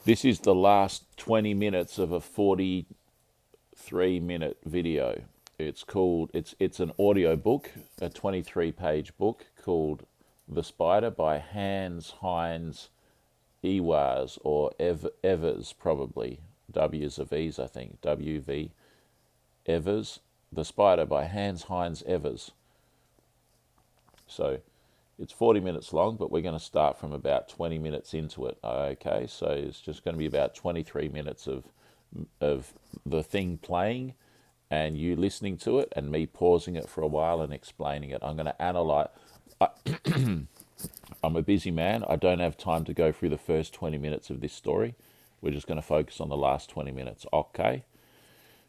This is the last 20 minutes of a 43-minute video. It's an audio book, a 23-page book called The Spider by Heinz, Ewers, or Evers, probably. W's of E's, I think. W-V, Evers. The Spider by Heinz, Evers. So it's 40 minutes long, but we're going to start from about 20 minutes into it. Okay, so it's just going to be about 23 minutes of the thing playing and you listening to it and me pausing it for a while and explaining it. I'm going to analyze. I'm a busy man. I don't have time to go through the first 20 minutes of this story. We're just going to focus on the last 20 minutes. Okay.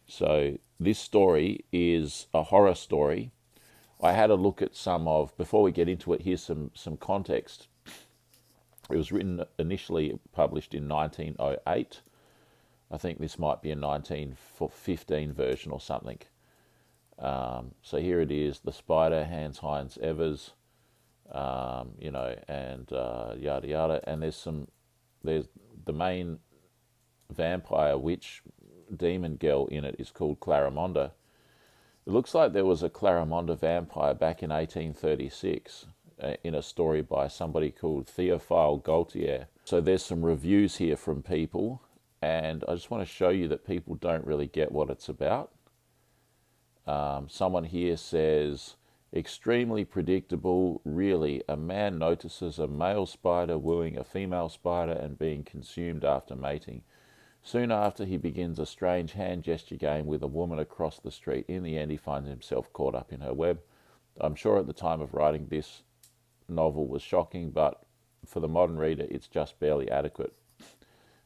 So this story is a horror story. I had a look at before we get into it, here's some context. It was initially published in 1908. I think this might be a 1915 version or something. So here it is, The Spider, Heinz, Evers, and yada yada. And there's the main vampire witch demon girl in it is called Claramonda. It looks like there was a Claramonda vampire back in 1836 in a story by somebody called Théophile Gautier. So there's some reviews here from people, and I just want to show you that people don't really get what it's about. Someone here says, extremely predictable, really. A man notices a male spider wooing a female spider and being consumed after mating. Soon after, he begins a strange hand gesture game with a woman across the street. In the end, he finds himself caught up in her web. I'm sure at the time of writing this novel was shocking, but for the modern reader, it's just barely adequate.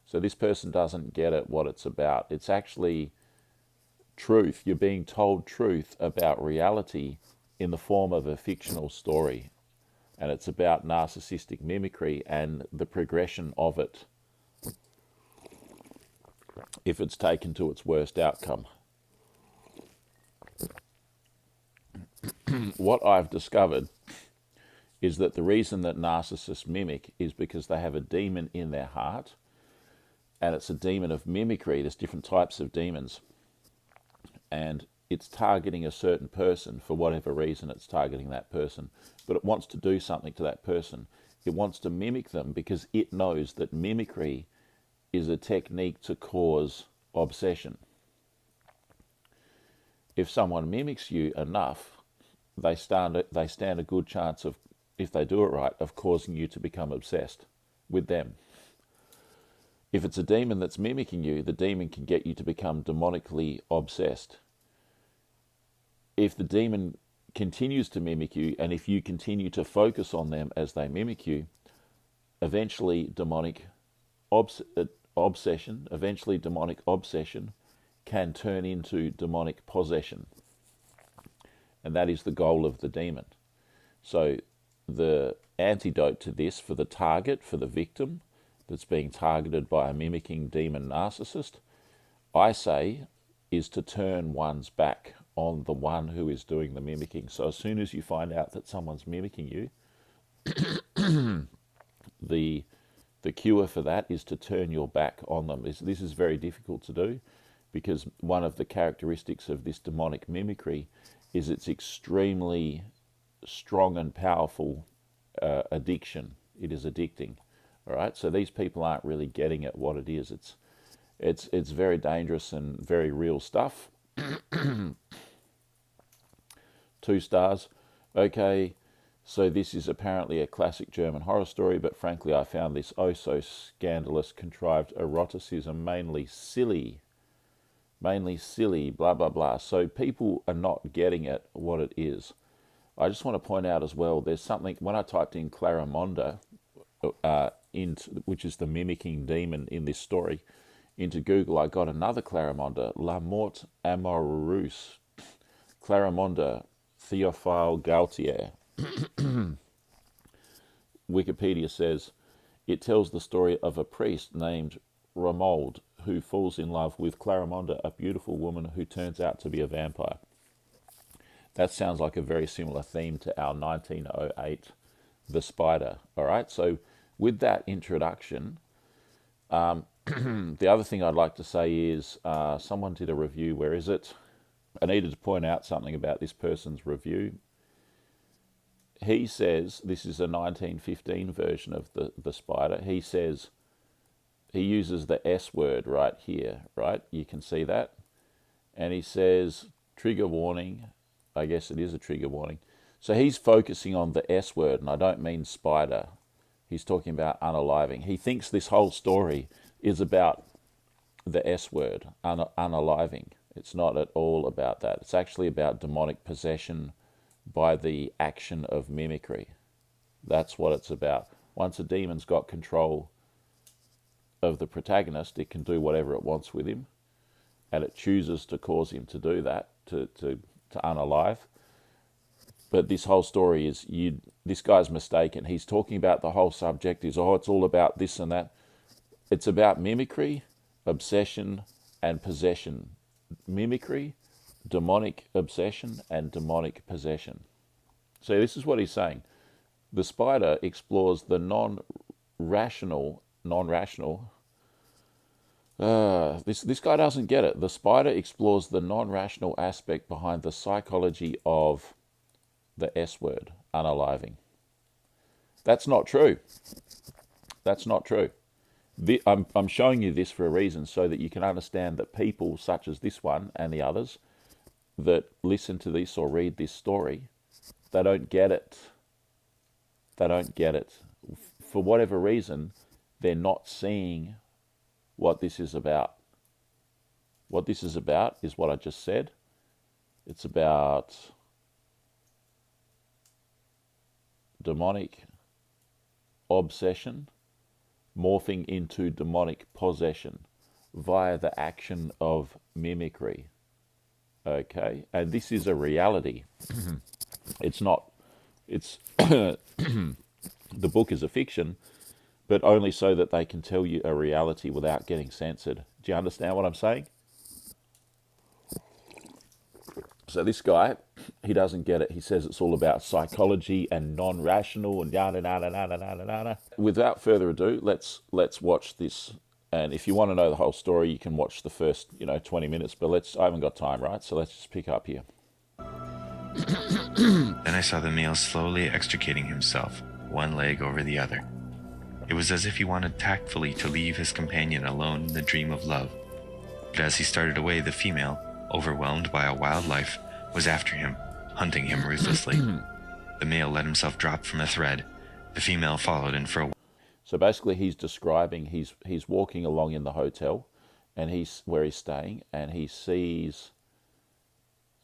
So this person doesn't get it, what it's about. It's actually truth. You're being told truth about reality in the form of a fictional story. And it's about narcissistic mimicry and the progression of it if it's taken to its worst outcome. What I've discovered is that the reason that narcissists mimic is because they have a demon in their heart, and it's a demon of mimicry. There's different types of demons, and it's targeting a certain person. For whatever reason, it's targeting that person, but it wants to do something to that person. It wants to mimic them because it knows that mimicry is a technique to cause obsession. If someone mimics you enough, they stand a good chance of, if they do it right, of causing you to become obsessed with them. If it's a demon that's mimicking you, the demon can get you to become demonically obsessed. If the demon continues to mimic you, and if you continue to focus on them as they mimic you, eventually demonic obsession can turn into demonic possession. And that is the goal of the demon. So the antidote to this for the target, for the victim that's being targeted by a mimicking demon narcissist, I say, is to turn one's back on the one who is doing the mimicking. So as soon as you find out that someone's mimicking you, the cure for that is to turn your back on them. This is very difficult to do because one of the characteristics of this demonic mimicry is its extremely strong and powerful addiction. It is addicting. All right, so these people aren't really getting at what it is. It's very dangerous and very real stuff. 2 stars. Okay, so this is apparently a classic German horror story, but frankly I found this oh so scandalous contrived eroticism mainly silly, blah blah blah. So people are not getting at what it is. I just want to point out as well, there's something, when I typed in Claramonda, which is the mimicking demon in this story, into Google, I got another Claramonda, La Morte Amoureuse, Claramonda, Théophile Gautier. Wikipedia says, it tells the story of a priest named Romuald who falls in love with Claramonda, a beautiful woman who turns out to be a vampire. That sounds like a very similar theme to our 1908 The Spider. All right, so with that introduction, The other thing I'd like to say is someone did a review. Where is it? I needed to point out something about this person's review. He says, this is a 1915 version of the spider. He says, he uses the S word right here, right? You can see that. And he says, trigger warning. I guess it is a trigger warning. So he's focusing on the S word, and I don't mean spider. He's talking about unaliving. He thinks this whole story is about the S word, unaliving. It's not at all about that. It's actually about demonic possession by the action of mimicry. That's what it's about. Once a demon's got control of the protagonist, it can do whatever it wants with him, and it chooses to cause him to do that, to unalive. But this whole story is, this guy's mistaken. He's talking about the whole subject is, it's all about this and that. It's about mimicry, obsession, and possession. Mimicry, demonic obsession, and demonic possession. So this is what he's saying. The spider explores the non-rational. This guy doesn't get it. The spider explores the non-rational aspect behind the psychology of the S word, unaliving. That's not true. That's not true. I'm showing you this for a reason, so that you can understand that people such as this one and the others that listen to this or read this story, they don't get it. They don't get it. For whatever reason, they're not seeing what this is about. What this is about is what I just said. It's about demonic obsession morphing into demonic possession via the action of mimicry. Okay? And this is a reality. It's not, it's, the book is a fiction, but only so that they can tell you a reality without getting censored. Do you understand what I'm saying? So this guy, he doesn't get it. He says it's all about psychology and non-rational and yada, yada, yada, yada, yada. Without further ado, let's watch this. And if you want to know the whole story, you can watch the first, 20 minutes. But I haven't got time, right? So let's just pick up here. Then I saw the male slowly extricating himself, one leg over the other. It was as if he wanted tactfully to leave his companion alone in the dream of love. But as he started away, the female, overwhelmed by a wild life, was after him, hunting him ruthlessly. The male let himself drop from a thread. The female followed, and for a while. So basically he's describing, he's walking along in the hotel, and where he's staying, and he sees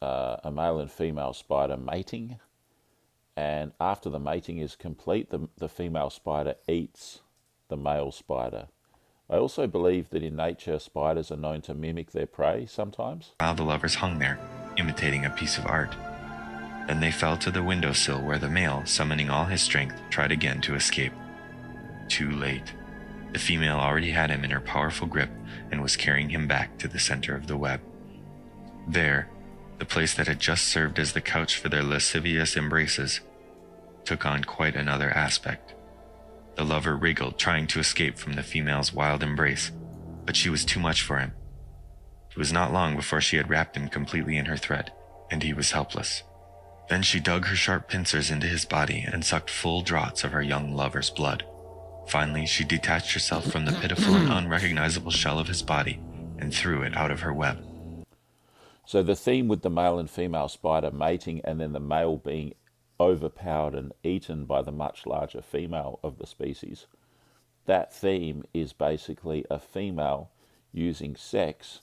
a male and female spider mating, and after the mating is complete, the female spider eats the male spider. I also believe that in nature, spiders are known to mimic their prey sometimes. While the lovers hung there, imitating a piece of art. Then they fell to the windowsill where the male, summoning all his strength, tried again to escape. Too late. The female already had him in her powerful grip and was carrying him back to the center of the web. There, the place that had just served as the couch for their lascivious embraces took on quite another aspect. The lover wriggled, trying to escape from the female's wild embrace, but she was too much for him. It was not long before she had wrapped him completely in her thread, and he was helpless. Then she dug her sharp pincers into his body and sucked full draughts of her young lover's blood. Finally, she detached herself from the pitiful and unrecognizable shell of his body and threw it out of her web. So the theme with the male and female spider mating, and then the male being overpowered and eaten by the much larger female of the species, that theme is basically a female using sex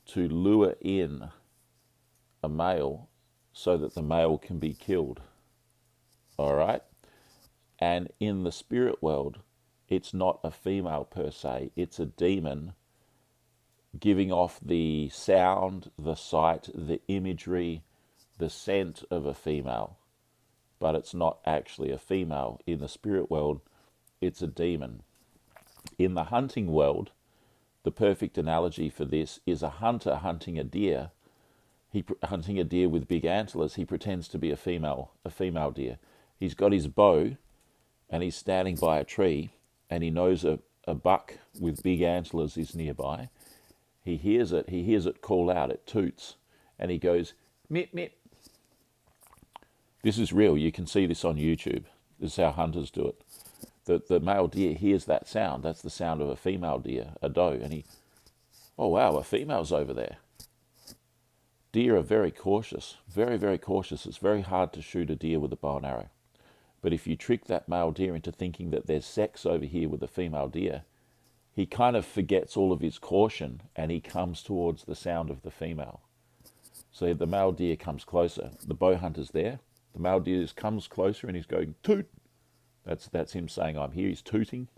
to lure in a male so that the male can be killed. All right? And in the spirit world, it's not a female per se, it's a demon giving off the sound, the sight, the imagery, the scent of a female. But it's not actually a female. In the spirit world, it's a demon. In the hunting world, the perfect analogy for this is a hunter hunting a deer. Hunting a deer with big antlers, he pretends to be a female deer. He's got his bow, and he's standing by a tree, and he knows a a buck with big antlers is nearby. He hears it call out, it toots, and he goes, mip, mip. This is real, you can see this on YouTube. This is how hunters do it. The male deer hears that sound, that's the sound of a female deer, a doe, and he, oh wow, a female's over there. Deer are very cautious, very, very cautious. It's very hard to shoot a deer with a bow and arrow. But if you trick that male deer into thinking that there's sex over here with the female deer, he kind of forgets all of his caution and he comes towards the sound of the female. So the male deer comes closer. The bow hunter's there. The male deer comes closer and he's going, toot. That's him saying, I'm here. He's tooting.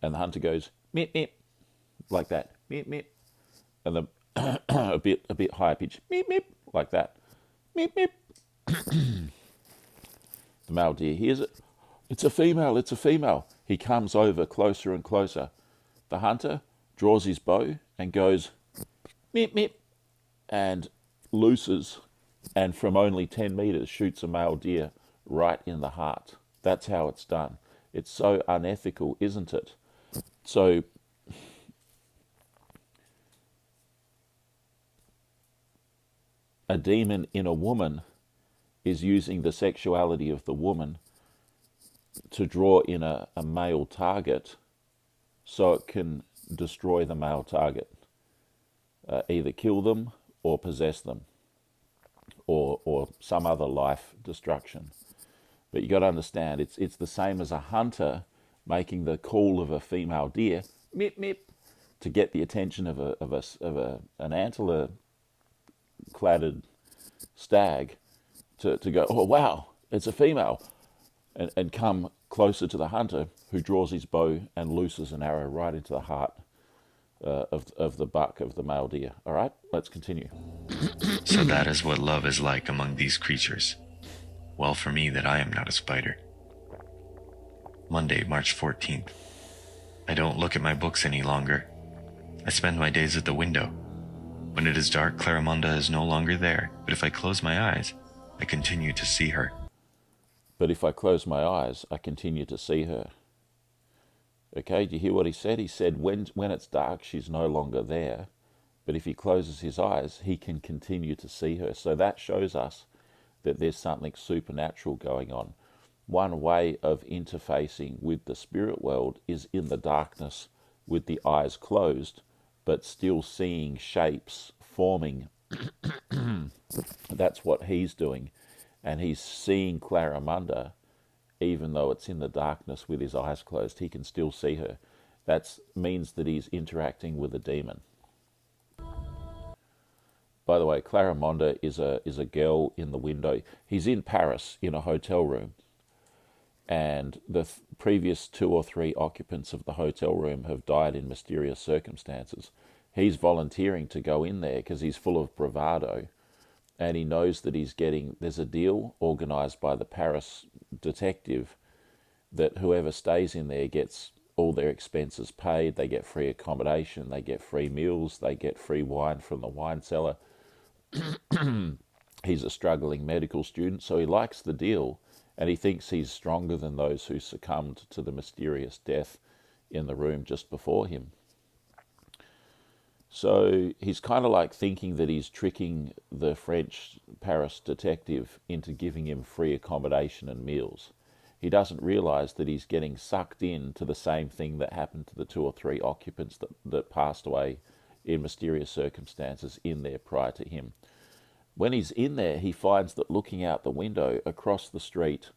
And the hunter goes, mip, mip, like that. Mip, mip. And the a bit higher pitch, mip, mip, like that. Mip, mip. The male deer hears it. It's a female, it's a female. He comes over closer and closer. The hunter draws his bow and goes, mip, mip, and looses, and from only 10 meters shoots a male deer right in the heart. That's how it's done. It's so unethical, isn't it? So a demon in a woman is using the sexuality of the woman to draw in a male target so it can destroy the male target, either kill them or possess them, or some other life destruction. But you got to understand, it's the same as a hunter making the call of a female deer, mip, mip, to get the attention of an antler-cladded stag to go, oh wow, it's a female, and come closer to the hunter, who draws his bow and looses an arrow right into the heart of the buck, of the male deer. All right, let's continue. So that is what love is like among these creatures. Well for me that I am not a spider. Monday, March 14th. I don't look at my books any longer. I spend my days at the window. When it is dark, Claramonda is no longer there, but if I close my eyes, I continue to see her. But if I close my eyes, I continue to see her. Okay, do you hear what he said? He said when it's dark, she's no longer there. But if he closes his eyes, he can continue to see her. So that shows us that there's something supernatural going on. One way of interfacing with the spirit world is in the darkness with the eyes closed, but still seeing shapes forming. That's what he's doing. And he's seeing Claramonda, even though it's in the darkness with his eyes closed. He can still see her. That means that he's interacting with a demon. By the way, Claramonda is a girl in the window. He's in Paris in a hotel room. And the previous 2 or 3 occupants of the hotel room have died in mysterious circumstances. He's volunteering to go in there because he's full of bravado. And he knows that there's a deal organised by the Paris detective that whoever stays in there gets all their expenses paid, they get free accommodation, they get free meals, they get free wine from the wine cellar. He's a struggling medical student, so he likes the deal, and he thinks he's stronger than those who succumbed to the mysterious death in the room just before him. So he's kind of like thinking that he's tricking the French Paris detective into giving him free accommodation and meals. He doesn't realise that he's getting sucked into the same thing that happened to the 2 or 3 occupants that passed away in mysterious circumstances in there prior to him. When he's in there, he finds that looking out the window across the street,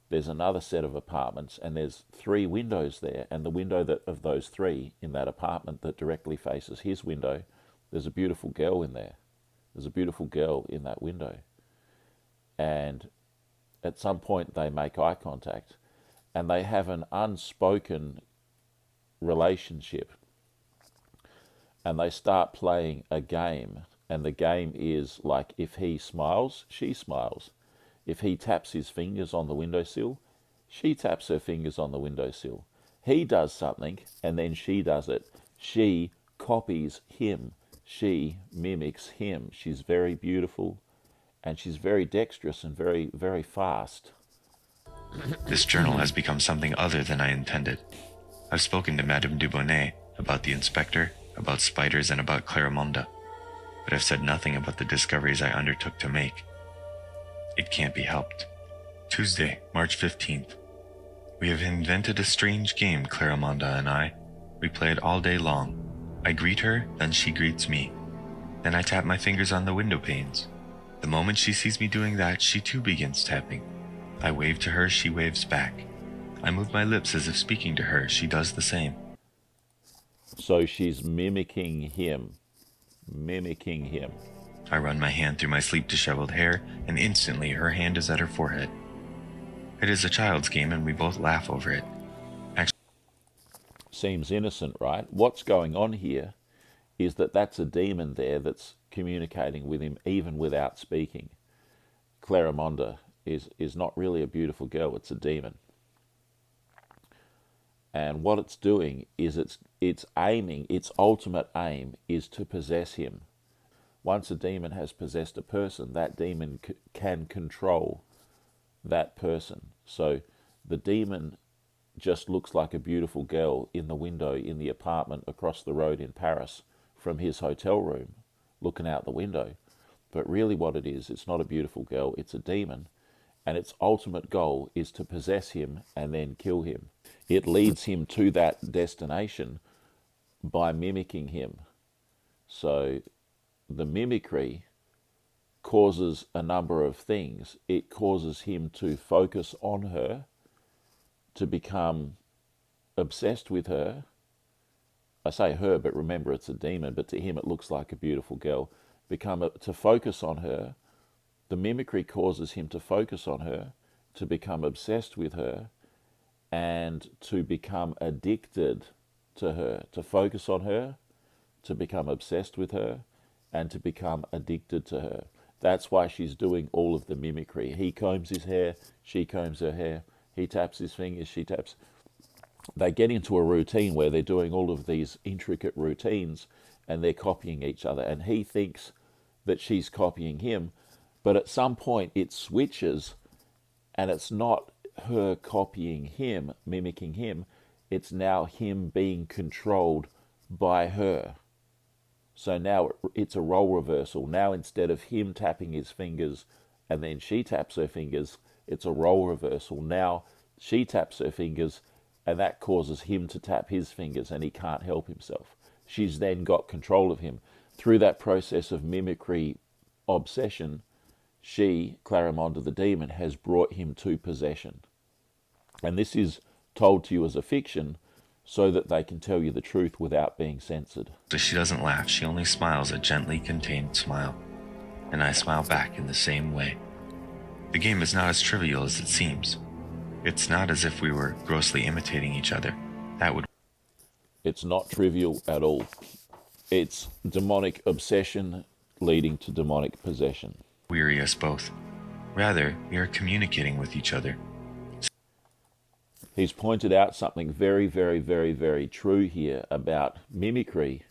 there's another set of apartments, and there's 3 windows there, and the window of those 3 in that apartment that directly faces his window, there's a beautiful girl in there. There's a beautiful girl in that window. And at some point they make eye contact, and they have an unspoken relationship. And they start playing a game, and the game is like, if he smiles, she smiles. If he taps his fingers on the windowsill, she taps her fingers on the windowsill. He does something, and then she does it. She copies him. She mimics him. She's very beautiful, and she's very dexterous and very, very fast. This journal has become something other than I intended. I've spoken to Madame Dubonnet about the inspector, about spiders, and about Clarimonda, but I've said nothing about the discoveries I undertook to make. It can't be helped. Tuesday, March 15th. We have invented a strange game, Clarimonda and I. We play it all day long. I greet her, then she greets me. Then I tap my fingers on the window panes. The moment she sees me doing that, she too begins tapping. I wave to her, she waves back. I move my lips as if speaking to her, she does the same. So she's mimicking him. Mimicking him. I run my hand through my sleep-disheveled hair, and instantly her hand is at her forehead. It is a child's game, and we both laugh over it. Seems innocent, right? What's going on here is that that's a demon there that's communicating with him even without speaking. Clarimonda is not really a beautiful girl, it's a demon. And what it's doing is it's aiming, its ultimate aim is to possess him. Once a demon has possessed a person, that demon can control that person. So the demon just looks like a beautiful girl in the window in the apartment across the road in Paris from his hotel room, looking out the window. But really what it is, it's not a beautiful girl, it's a demon. And its ultimate goal is to possess him and then kill him. It leads him to that destination by mimicking him. So the mimicry causes a number of things. It causes him to focus on her, to become obsessed with her. I say her, but remember it's a demon, but to him it looks like a beautiful girl. To focus on her. The mimicry causes him to focus on her, to become obsessed with her, and to become addicted to her. To focus on her, to become obsessed with her, and to become addicted to her. That's why she's doing all of the mimicry. He combs his hair, she combs her hair. He taps his fingers, she taps. They get into a routine where they're doing all of these intricate routines and they're copying each other. And he thinks that she's copying him, but at some point it switches and it's not her copying him, mimicking him. It's now him being controlled by her. So now it's a role reversal. Now instead of him tapping his fingers and then she taps her fingers, it's a role reversal. Now she taps her fingers and that causes him to tap his fingers and he can't help himself. She's then got control of him. Through that process of mimicry obsession, she, Clarimonda the demon, has brought him to possession. And this is told to you as a fiction so that they can tell you the truth without being censored. So she doesn't laugh, she only smiles a gently contained smile. And I smile back in the same way. The game is not as trivial as it seems. It's not as if we were grossly imitating each other. It's not trivial at all. It's demonic obsession leading to demonic possession. Weary us both. Rather, we are communicating with each other. He's pointed out something very, very, very, very true here about mimicry.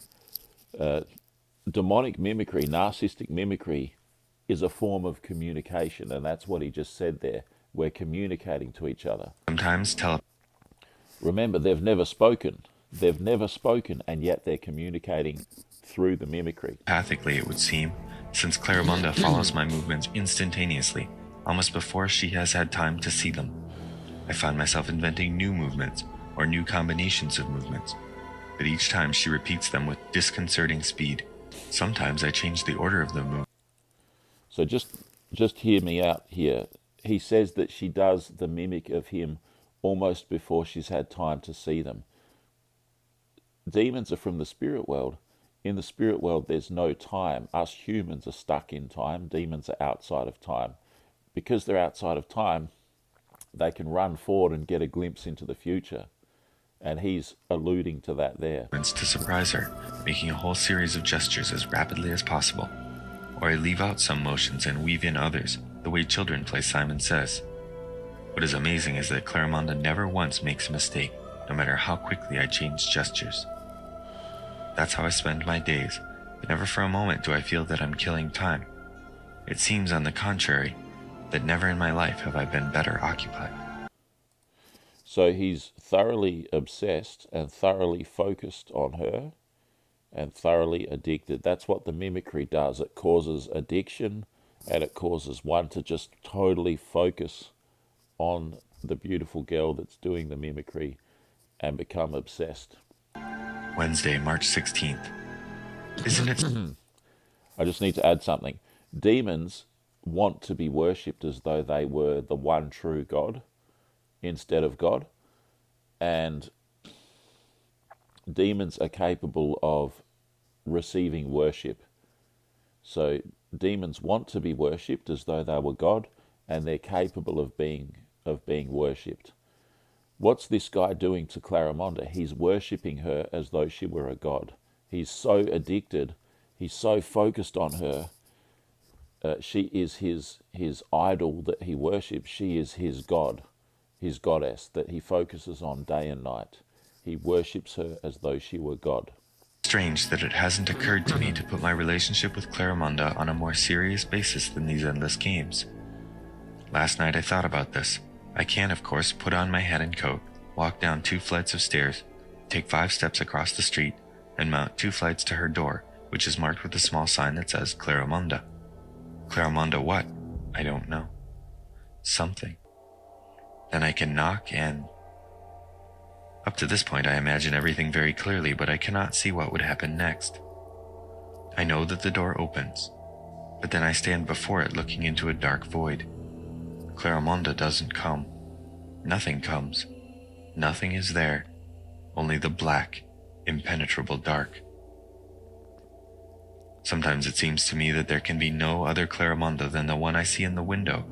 Demonic mimicry, narcissistic mimicry, is a form of communication, and that's what he just said there. We're communicating to each other. Sometimes Remember, they've never spoken. They've never spoken, and yet they're communicating through the mimicry. telepathically, it would seem, since Clarimonda follows my movements instantaneously, almost before she has had time to see them. I find myself inventing new movements, or new combinations of movements, but each time she repeats them with disconcerting speed. Sometimes I change the order of the movement. So just hear me out here. He says that she does the mimic of him almost before she's had time to see them. Demons are from the spirit world. In the spirit world, there's no time. Us humans are stuck in time. Demons are outside of time. Because they're outside of time, they can run forward and get a glimpse into the future. And he's alluding to that there. To surprise her, making a whole series of gestures as rapidly as possible. Or I leave out some motions and weave in others, the way children play Simon Says. What is amazing is that Clarimonda never once makes a mistake, no matter how quickly I change gestures. That's how I spend my days, but never for a moment do I feel that I'm killing time. It seems, on the contrary, that never in my life have I been better occupied. So he's thoroughly obsessed and thoroughly focused on her and thoroughly addicted. That's what the mimicry does. It causes addiction, and it causes one to just totally focus on the beautiful girl that's doing the mimicry and become obsessed. Wednesday, March 16th. Isn't it? I just need to add something. Demons want to be worshipped as though they were the one true God instead of God. And demons are capable of receiving worship. So demons want to be worshipped as though they were God, and they're capable of being worshipped. What's this guy doing to Clarimonda? He's worshipping her as though she were a god. He's so addicted. He's so focused on her. She is his idol that he worships. She is his god, his goddess that he focuses on day and night. He worships her as though she were God. Strange that it hasn't occurred to me to put my relationship with Clarimonda on a more serious basis than these endless games. Last night I thought about this. I can, of course, put on my hat and coat, walk down 2 flights of stairs, take 5 steps across the street, and mount 2 flights to her door, which is marked with a small sign that says Clarimonda. Clarimonda what? I don't know. Something. Then I can knock and... Up to this point I imagine everything very clearly, but I cannot see what would happen next. I know that the door opens, but then I stand before it looking into a dark void. Clarimonda doesn't come. Nothing comes. Nothing is there. Only the black, impenetrable dark. Sometimes it seems to me that there can be no other Clarimonda than the one I see in the window,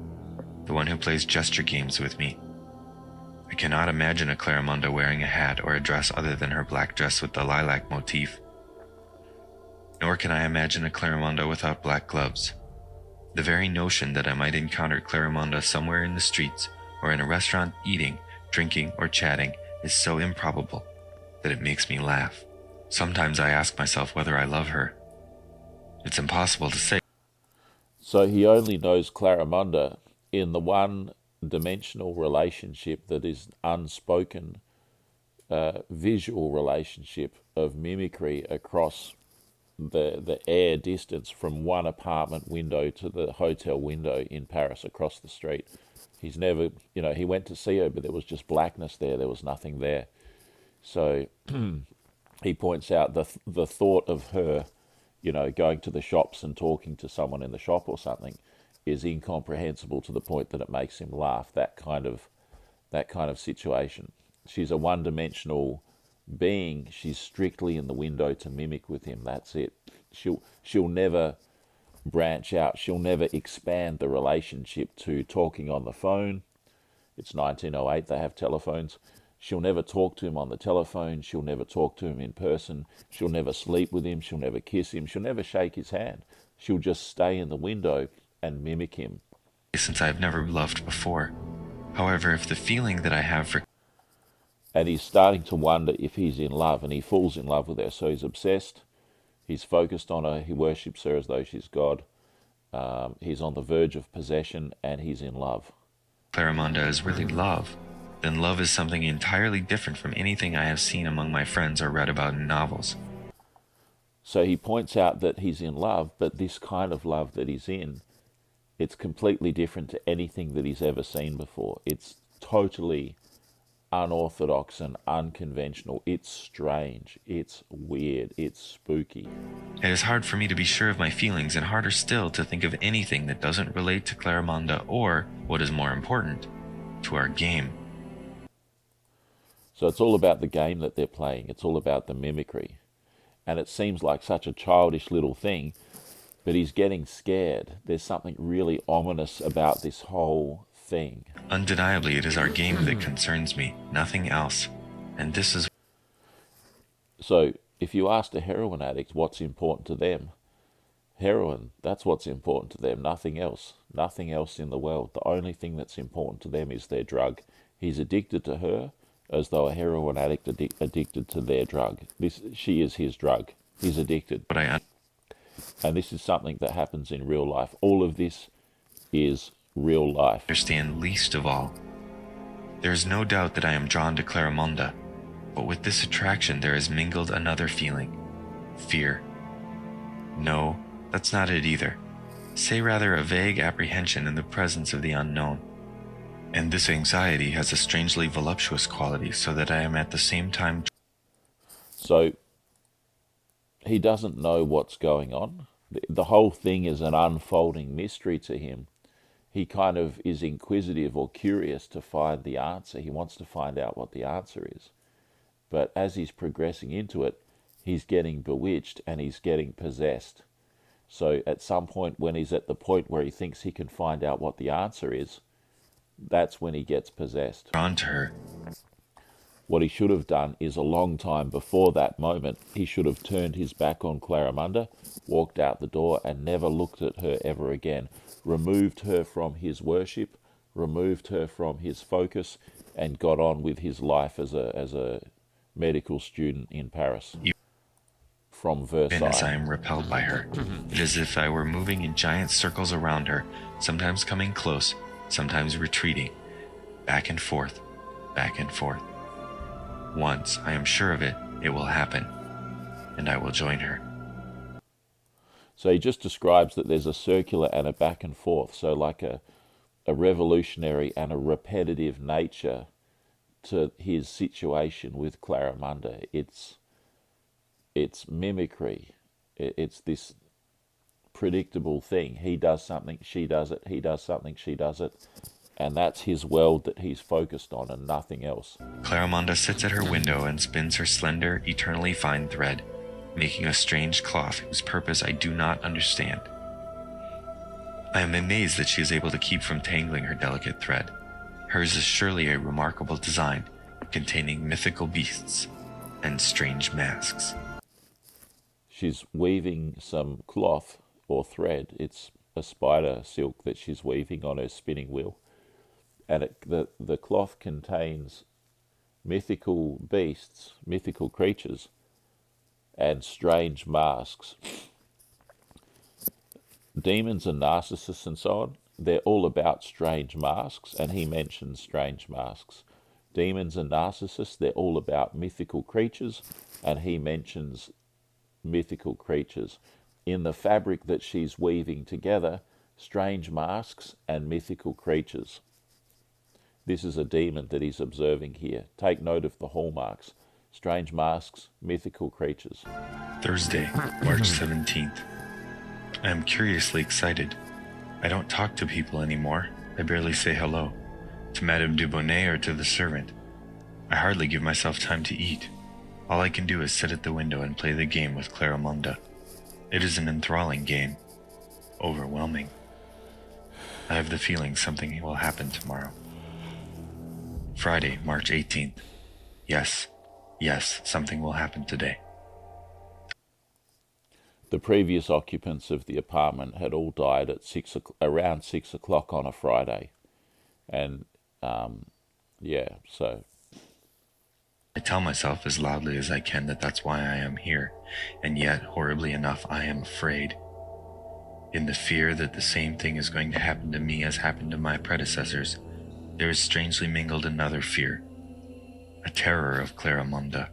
the one who plays gesture games with me. I cannot imagine a Clarimonda wearing a hat or a dress other than her black dress with the lilac motif. Nor can I imagine a Clarimonda without black gloves. The very notion that I might encounter Clarimonda somewhere in the streets or in a restaurant eating, drinking, or chatting is so improbable that it makes me laugh. Sometimes I ask myself whether I love her. It's impossible to say. So he only knows Clarimonda in the one-dimensional relationship that is unspoken, visual relationship of mimicry across the air distance from one apartment window to the hotel window in Paris across the street. He's never, he went to see her, but there was just blackness there. There was nothing there. So he points out the thought of her, going to the shops and talking to someone in the shop or something is incomprehensible to the point that it makes him laugh. That kind of situation. She's a one-dimensional being. She's strictly in the window to mimic with him. That's it. She'll never branch out. She'll never expand the relationship to talking on the phone. It's 1908. They have telephones. She'll never talk to him on the telephone. She'll never talk to him in person. She'll never sleep with him. She'll never kiss him. She'll never shake his hand. She'll just stay in the window and mimic him. Since I've never loved before. However, if the feeling that I have for... And he's starting to wonder if he's in love, and he falls in love with her. So he's obsessed. He's focused on her. He worships her as though she's God. He's on the verge of possession, and he's in love. Clarimonda is really love, then love is something entirely different from anything I have seen among my friends or read about in novels. So he points out that he's in love, but this kind of love that he's in, it's completely different to anything that he's ever seen before. It's totally unorthodox and unconventional. It's strange. It's weird. It's spooky. It is hard for me to be sure of my feelings, and harder still to think of anything that doesn't relate to Clarimonda or, what is more important, to our game. So it's all about the game that they're playing. It's all about the mimicry. And it seems like such a childish little thing, but he's getting scared. There's something really ominous about this whole thing. Undeniably, it is our game that concerns me, nothing else. And this is... So if you asked a heroin addict what's important to them, heroin, that's what's important to them, nothing else. Nothing else in the world. The only thing that's important to them is their drug. He's addicted to her as though a heroin addict addicted to their drug. She is his drug. He's addicted. But and this is something that happens in real life. All of this is real life. understand least of all There is no doubt that I am drawn to Claramonda, but with this attraction there is mingled another feeling: fear. No, that's not it either. Say rather a vague apprehension in the presence of the unknown. And this anxiety has a strangely voluptuous quality, so that I am at the same time. So he doesn't know what's going on. The whole thing is an unfolding mystery to him. He kind of is inquisitive or curious to find the answer. He wants to find out what the answer is. But as he's progressing into it, he's getting bewitched and he's getting possessed. So at some point, when he's at the point where he thinks he can find out what the answer is, that's when he gets possessed. Drawn to her. What he should have done is, a long time before that moment, he should have turned his back on Claramonda, walked out the door and never looked at her ever again, removed her from his worship, removed her from his focus, and got on with his life as a medical student in Paris. From Versailles. As I am repelled by her. It is as if I were moving in giant circles around her, sometimes coming close, sometimes retreating, back and forth, back and forth. Once, I am sure of it, it will happen, and I will join her. So he just describes that there's a circular and a back and forth, so like a revolutionary and a repetitive nature to his situation with Claramonda. It's mimicry. It's this predictable thing. He does something, she does it. He does something, she does it. And that's his world that he's focused on and nothing else. Claramonda sits at her window and spins her slender, eternally fine thread, making a strange cloth whose purpose I do not understand. I am amazed that she is able to keep from tangling her delicate thread. Hers is surely a remarkable design, containing mythical beasts and strange masks. She's weaving some cloth or thread. It's a spider silk that she's weaving on her spinning wheel. And the cloth contains mythical beasts, mythical creatures, and strange masks. Demons and narcissists and so on, they're all about strange masks, and he mentions strange masks. Demons and narcissists, they're all about mythical creatures, and he mentions mythical creatures. In the fabric that she's weaving together, strange masks and mythical creatures. This is a demon that he's observing here. Take note of the hallmarks. Strange masks, mythical creatures. Thursday, March 17th. I am curiously excited. I don't talk to people anymore. I barely say hello. To Madame Dubonnet or to the servant. I hardly give myself time to eat. All I can do is sit at the window and play the game with Claramonda. It is an enthralling game. Overwhelming. I have the feeling something will happen tomorrow. Friday, March 18th. Yes, something will happen today. The previous occupants of the apartment had all died at around 6 o'clock on a Friday. And, so... I tell myself as loudly as I can that that's why I am here, and yet, horribly enough, I am afraid. In the fear that the same thing is going to happen to me as happened to my predecessors, there is strangely mingled another fear, a terror of Claramonda.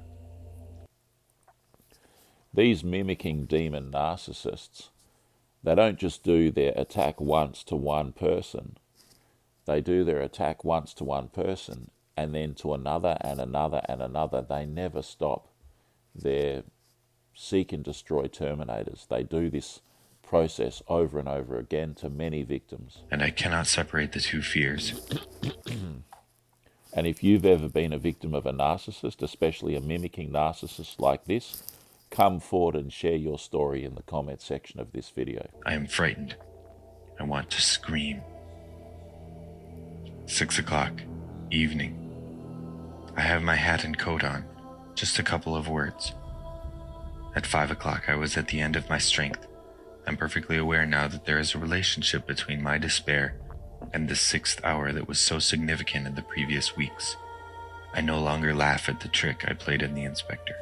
These mimicking demon narcissists, they don't just do their attack once to one person. They do their attack once to one person, and then to another and another and another. They never stop. They're seek and destroy terminators. They do this process over and over again to many victims. And I cannot separate the two fears. And if you've ever been a victim of a narcissist, especially a mimicking narcissist like this, come forward and share your story in the comment section of this video. I am frightened. I want to scream. 6 o'clock, evening. I have my hat and coat on, just a couple of words. At 5 o'clock, I was at the end of my strength. I'm perfectly aware now that there is a relationship between my despair and the 6th hour that was so significant in the previous weeks. I no longer laugh at the trick I played in the inspector.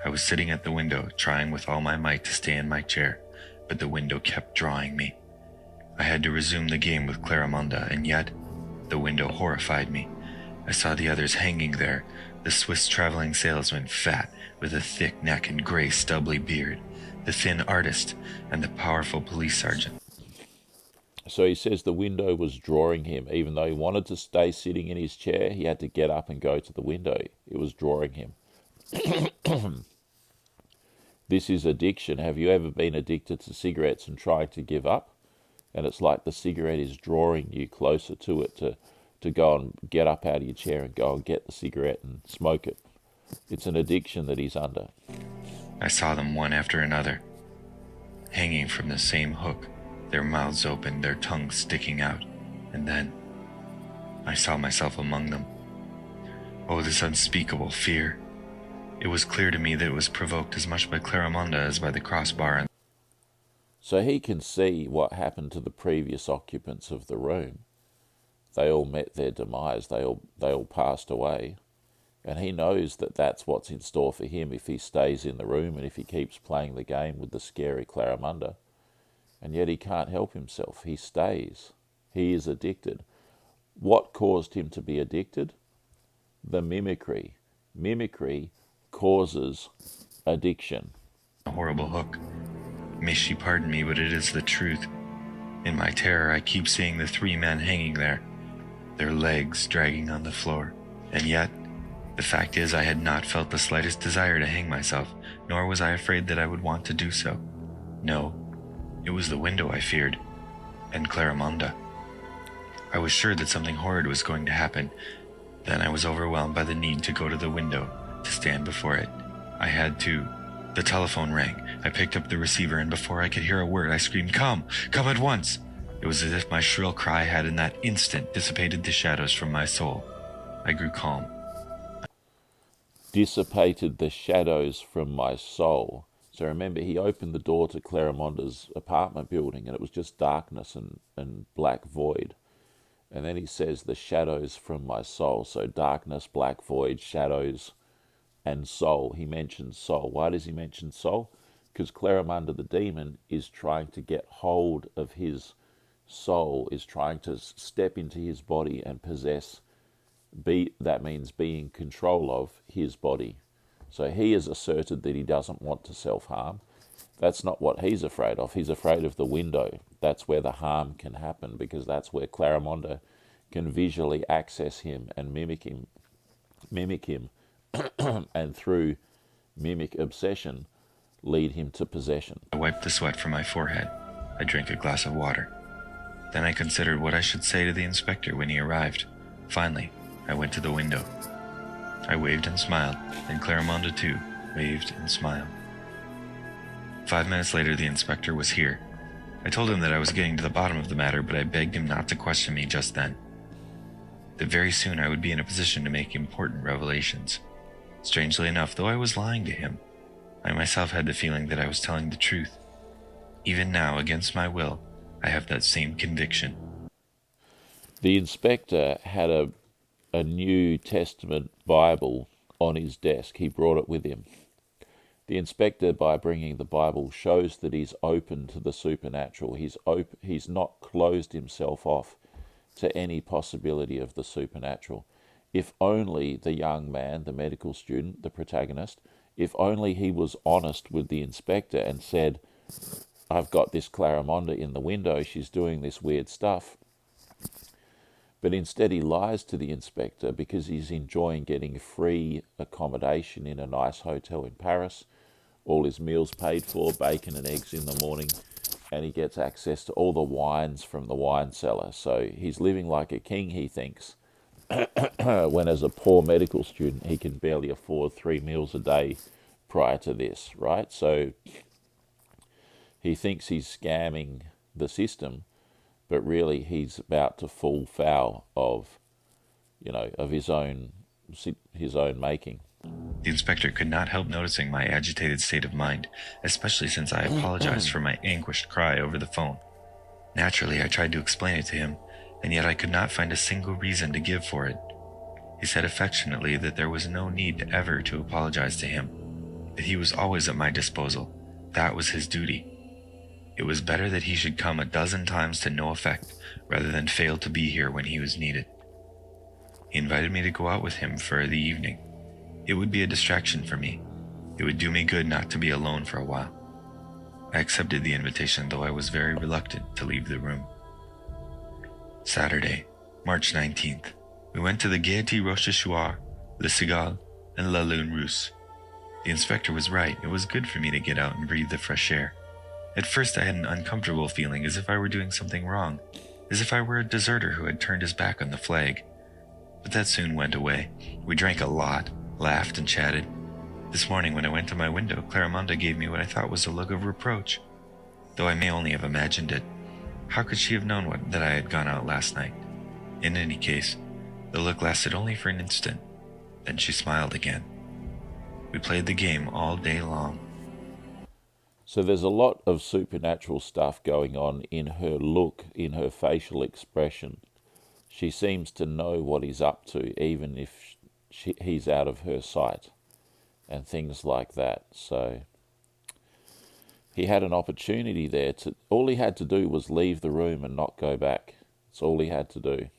I was sitting at the window, trying with all my might to stay in my chair, but the window kept drawing me. I had to resume the game with Claramonda, and yet the window horrified me. I saw the others hanging there, the Swiss traveling salesman, fat, with a thick neck and gray stubbly beard, the thin artist, and the powerful police sergeant. So he says the window was drawing him. Even though he wanted to stay sitting in his chair, he had to get up and go to the window. It was drawing him. This is addiction. Have you ever been addicted to cigarettes and tried to give up? And it's like the cigarette is drawing you closer to it to go and get up out of your chair and go and get the cigarette and smoke it. It's an addiction that he's under. I saw them one after another, hanging from the same hook, their mouths open, their tongues sticking out, and then I saw myself among them. Oh, this unspeakable fear. It was clear to me that it was provoked as much by Claramonda as by the crossbar. So he can see what happened to the previous occupants of the room. They all met their demise. They all passed away. And he knows that that's what's in store for him if he stays in the room and if he keeps playing the game with the scary Claramonda. And yet he can't help himself. He stays. He is addicted. What caused him to be addicted? The mimicry. Mimicry causes addiction. A horrible hook. May she pardon me, but it is the truth. In my terror, I keep seeing the three men hanging there, their legs dragging on the floor. And yet, the fact is I had not felt the slightest desire to hang myself, nor was I afraid that I would want to do so. No, it was the window I feared, and Claramonda. I was sure that something horrid was going to happen. Then I was overwhelmed by the need to go to the window, to stand before it. I had to. The telephone rang. I picked up the receiver, and before I could hear a word, I screamed, "Come! Come at once!" It was as if my shrill cry had in that instant dissipated the shadows from my soul. I grew calm. Dissipated the shadows from my soul. So remember, he opened the door to Claramonda's apartment building, and it was just darkness and black void. And then he says, the shadows from my soul. So darkness, black void, shadows, and soul. He mentions soul. Why does he mention soul? Because Claramonda the demon is trying to get hold of his soul, is trying to step into his body and possess, that means be in control of his body. So he has asserted that he doesn't want to self-harm. That's not what he's afraid of. He's afraid of the window. That's where the harm can happen, because that's where Claramonda can visually access him and mimic him, and through mimic obsession, lead him to possession. I wiped the sweat from my forehead. I drank a glass of water. Then I considered what I should say to the inspector when he arrived. Finally, I went to the window. I waved and smiled, and Claramonda too waved and smiled. 5 minutes later, the inspector was here. I told him that I was getting to the bottom of the matter, but I begged him not to question me just then. That very soon I would be in a position to make important revelations. Strangely enough, though I was lying to him, I myself had the feeling that I was telling the truth. Even now, against my will, I have that same conviction. The inspector had a New Testament Bible on his desk. He brought it with him. The inspector, by bringing the Bible, shows that he's open to the supernatural. He's not closed himself off to any possibility of the supernatural. If only the young man, the medical student, the protagonist, if only he was honest with the inspector and said, I've got this Claramonda in the window, she's doing this weird stuff. But instead he lies to the inspector because he's enjoying getting free accommodation in a nice hotel in Paris, all his meals paid for, bacon and eggs in the morning, and he gets access to all the wines from the wine cellar. So he's living like a king, he thinks, when as a poor medical student he can barely afford 3 meals a day prior to this, right? So he thinks he's scamming the system, but really he's about to fall foul of, of his own making. The inspector could not help noticing my agitated state of mind, especially since I apologized for my anguished cry over the phone. Naturally, I tried to explain it to him, and yet I could not find a single reason to give for it. He said affectionately that there was no need ever to apologize to him, that he was always at my disposal. That was his duty. It was better that he should come a dozen times to no effect, rather than fail to be here when he was needed. He invited me to go out with him for the evening. It would be a distraction for me. It would do me good not to be alone for a while. I accepted the invitation, though I was very reluctant to leave the room. Saturday, March 19th. We went to the Gaiety Rochechouart, Le Cigale, and La Lune Rousse. The inspector was right. It was good for me to get out and breathe the fresh air. At first I had an uncomfortable feeling, as if I were doing something wrong, as if I were a deserter who had turned his back on the flag. But that soon went away. We drank a lot, laughed and chatted. This morning when I went to my window, Clarimonda gave me what I thought was a look of reproach. Though I may only have imagined it, how could she have known that I had gone out last night? In any case, the look lasted only for an instant. Then she smiled again. We played the game all day long. So there's a lot of supernatural stuff going on in her look, in her facial expression. She seems to know what he's up to, even if he's out of her sight, and things like that. So he had an opportunity there. All he had to do was leave the room and not go back. That's all he had to do.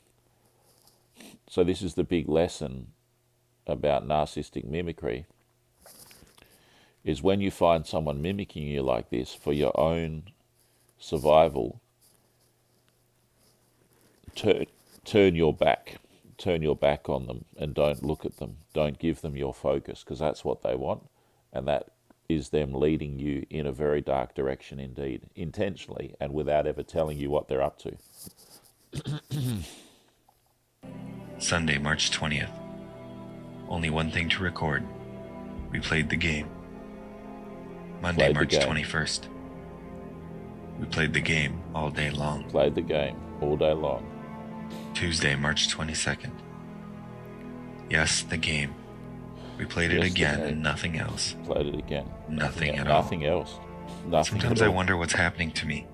So this is the big lesson about narcissistic mimicry, is when you find someone mimicking you like this for your own survival, turn your back on them and don't look at them. Don't give them your focus, because that's what they want, and that is them leading you in a very dark direction indeed, intentionally and without ever telling you what they're up to. Sunday, March 20th. Only one thing to record. We played the game. Monday, March 21st. We played the game all day long. Played the game all day long. Tuesday, March 22nd. Yes, the game. We played it again and nothing else. Played it again. Nothing at all. Nothing else. Nothing. Sometimes I wonder what's happening to me.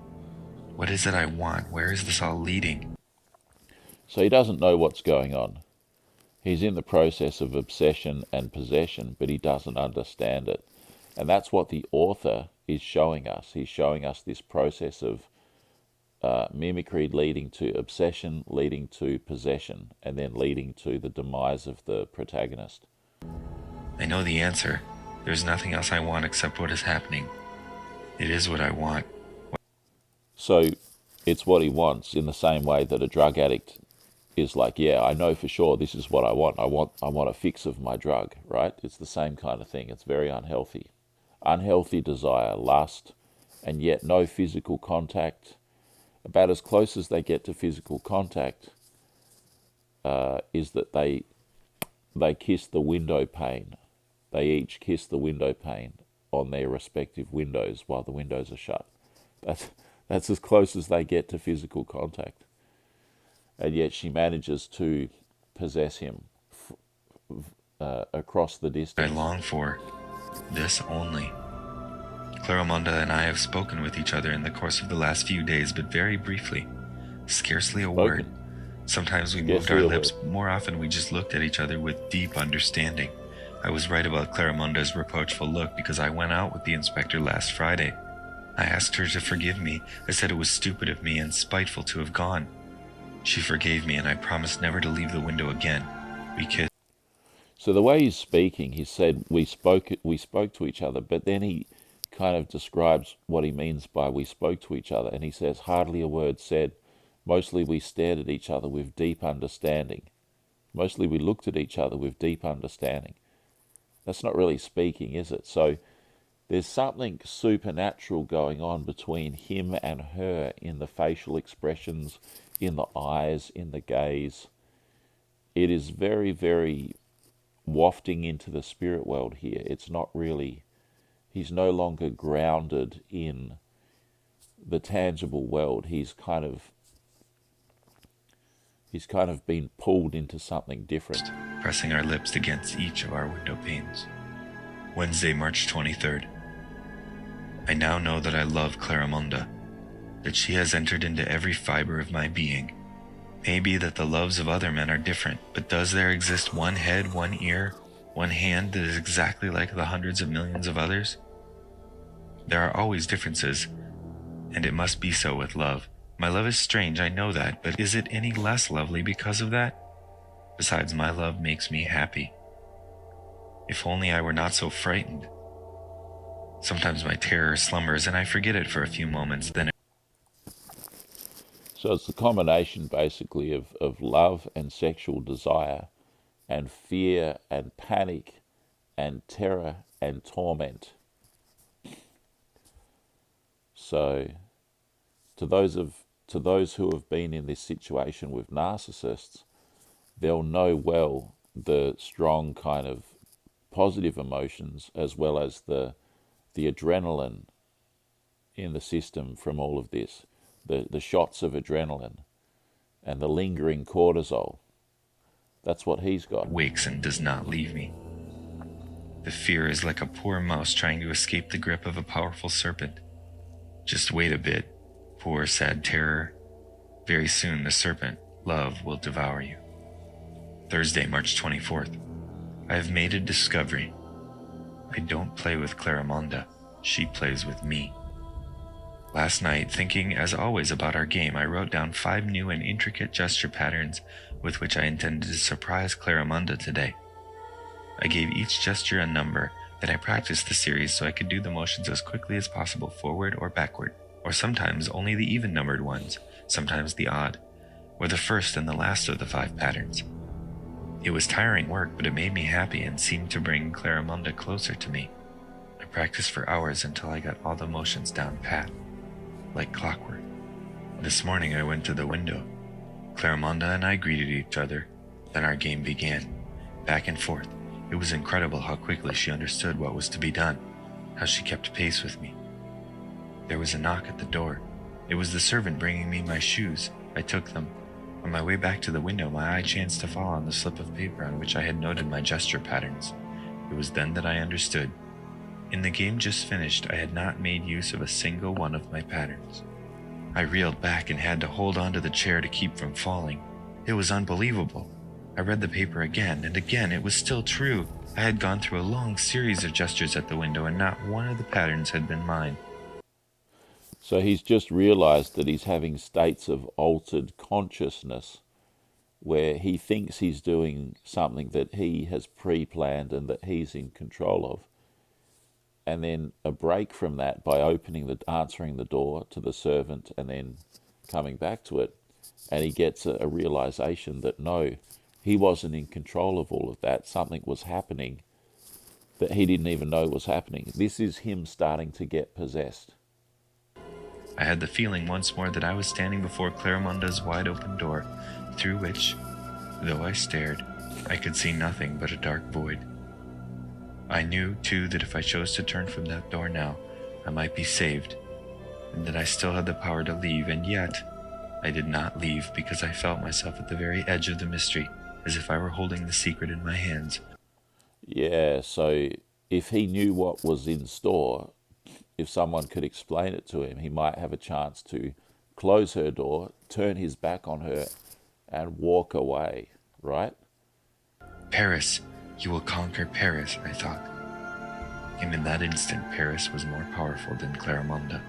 What is it I want? Where is this all leading? So he doesn't know what's going on. He's in the process of obsession and possession, but he doesn't understand it. And that's what the author is showing us. He's showing us this process of mimicry leading to obsession, leading to possession, and then leading to the demise of the protagonist. I know the answer. There's nothing else I want except what is happening. It is what I want. So it's what he wants, in the same way that a drug addict is like, yeah, I know for sure this is what I want. I want a fix of my drug, right? It's the same kind of thing. It's very unhealthy. Unhealthy desire, lust, and yet no physical contact. About as close as they get to physical contact is that they kiss the window pane. They each kiss the window pane on their respective windows while the windows are shut. That's as close as they get to physical contact. And yet she manages to possess him across the distance. I long for this only. Clarimonda and I have spoken with each other in the course of the last few days, but very briefly. Scarcely a word. Sometimes we moved our lips. More often we just looked at each other with deep understanding. I was right about Clarimonda's reproachful look, because I went out with the inspector last Friday. I asked her to forgive me. I said it was stupid of me and spiteful to have gone. She forgave me, and I promised never to leave the window again. We kissed. So the way he's speaking, he said we spoke to each other, but then he kind of describes what he means by we spoke to each other, and he says hardly a word said. Mostly we stared at each other with deep understanding. Mostly we looked at each other with deep understanding. That's not really speaking, is it? So there's something supernatural going on between him and her in the facial expressions, in the eyes, in the gaze. It is very, very wafting into the spirit world here. It's not really, he's no longer grounded in the tangible world. He's kind of been pulled into something different. Pressing our lips against each of our window panes. Wednesday, March 23rd. I now know that I love Clarimonda, that she has entered into every fiber of my being. Maybe that the loves of other men are different, but does there exist one head, one ear, one hand that is exactly like the hundreds of millions of others? There are always differences, and it must be so with love. My love is strange, I know that, but is it any less lovely because of that? Besides, my love makes me happy. If only I were not so frightened. Sometimes my terror slumbers and I forget it for a few moments, then So it's the combination basically of love and sexual desire and fear and panic and terror and torment. So to those who have been in this situation with narcissists, they'll know well the strong kind of positive emotions as well as the adrenaline in the system from all of this, the shots of adrenaline and the lingering cortisol. That's what he's got. wakes and does not leave me. The fear is like a poor mouse trying to escape the grip of a powerful serpent. Just wait a bit, poor sad terror. Very soon the serpent, love, will devour you. Thursday, March 24th. I have made a discovery. I don't play with Claramonda. She plays with me. Last night, thinking as always about our game, I wrote down 5 new and intricate gesture patterns with which I intended to surprise Claramonda today. I gave each gesture a number, then I practiced the series so I could do the motions as quickly as possible forward or backward, or sometimes only the even-numbered ones, sometimes the odd, or the first and the last of the 5 patterns. It was tiring work, but it made me happy and seemed to bring Claramonda closer to me. I practiced for hours until I got all the motions down pat, like clockwork. This morning I went to the window. Claramonda and I greeted each other, then our game began, back and forth. It was incredible how quickly she understood what was to be done, how she kept pace with me. There was a knock at the door. It was the servant bringing me my shoes. I took them. On my way back to the window, my eye chanced to fall on the slip of paper on which I had noted my gesture patterns. It was then that I understood. In the game just finished, I had not made use of a single one of my patterns. I reeled back and had to hold onto the chair to keep from falling. It was unbelievable. I read the paper again, and again it was still true. I had gone through a long series of gestures at the window, and not one of the patterns had been mine. So he's just realized that he's having states of altered consciousness where he thinks he's doing something that he has pre-planned and that he's in control of. And then a break from that by answering the door to the servant and then coming back to it. And he gets a realization that no, he wasn't in control of all of that. Something was happening that he didn't even know was happening. This is him starting to get possessed. I had the feeling once more that I was standing before Claramonda's wide-open door, through which, though I stared, I could see nothing but a dark void. I knew, too, that if I chose to turn from that door now, I might be saved, and that I still had the power to leave, and yet I did not leave because I felt myself at the very edge of the mystery, as if I were holding the secret in my hands. Yeah, so if he knew what was in store, if someone could explain it to him, he might have a chance to close her door, turn his back on her, and walk away, right? Paris, you will conquer Paris, I thought. And in that instant, Paris was more powerful than Claramonda.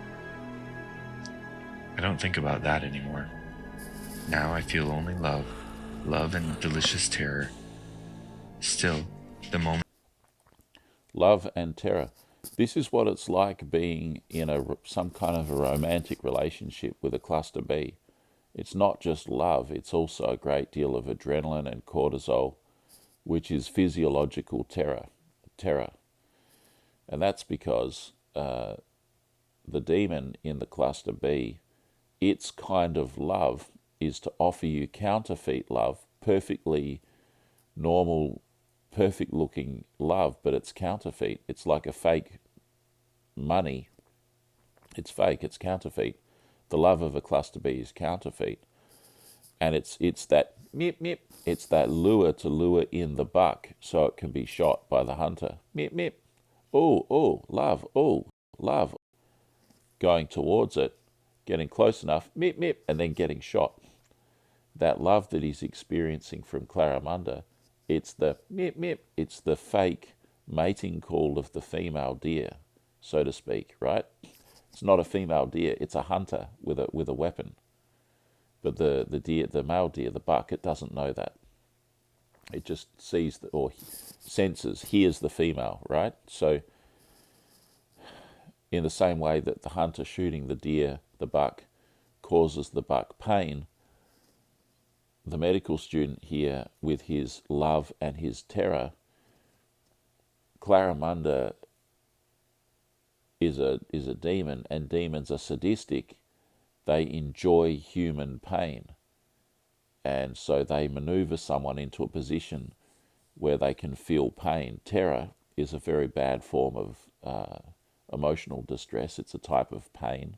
I don't think about that anymore. Now I feel only love, love and delicious terror. Still, the moment... Love and terror. This is what it's like being in some kind of a romantic relationship with a cluster B. It's not just love, it's also a great deal of adrenaline and cortisol, which is physiological terror. And that's because the demon in the cluster B, its kind of love is to offer you counterfeit love, perfectly normal, perfect looking love, but it's counterfeit. It's like a fake money. It's fake, it's counterfeit. The love of a cluster B is counterfeit. And it's that mip mip, it's that lure to lure in the buck so it can be shot by the hunter. Mip mip. Oh, love. Going towards it, getting close enough, mip mip, and then getting shot. That love that he's experiencing from Claramonda, it's the mip mip, it's the fake mating call of the female deer, so to speak, right? It's not a female deer, it's a hunter with a weapon. But the male deer, the buck, it doesn't know that. It just sees or senses, hears the female, right? So in the same way that the hunter shooting the deer, the buck, causes the buck pain, the medical student here, with his love and his terror, Claramunda is a demon, and demons are sadistic. They enjoy human pain, and so they maneuver someone into a position where they can feel pain. Terror is a very bad form of emotional distress. It's a type of pain,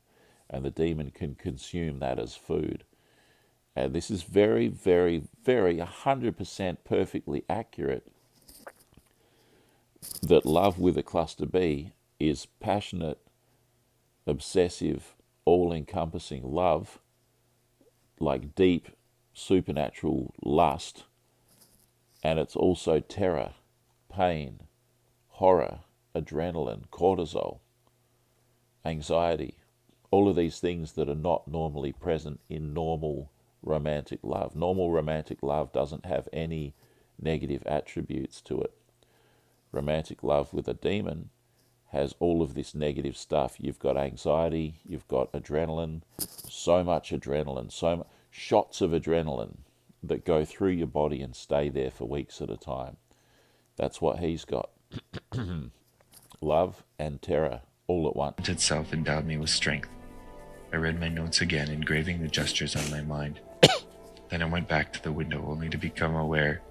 and the demon can consume that as food. And this is very, very, very 100% perfectly accurate, that love with a cluster B is passionate, obsessive, all-encompassing love, like deep, supernatural lust, and it's also terror, pain, horror, adrenaline, cortisol, anxiety, all of these things that are not normally present in normal romantic love. Normal romantic love doesn't have any negative attributes to it. Romantic love with a demon has all of this negative stuff. You've got anxiety, you've got adrenaline, so much adrenaline, shots of adrenaline that go through your body and stay there for weeks at a time. That's what he's got. Love and terror all at once. Itself endowed me with strength. I read my notes again, engraving the gestures on my mind. Then I went back to the window, only to become aware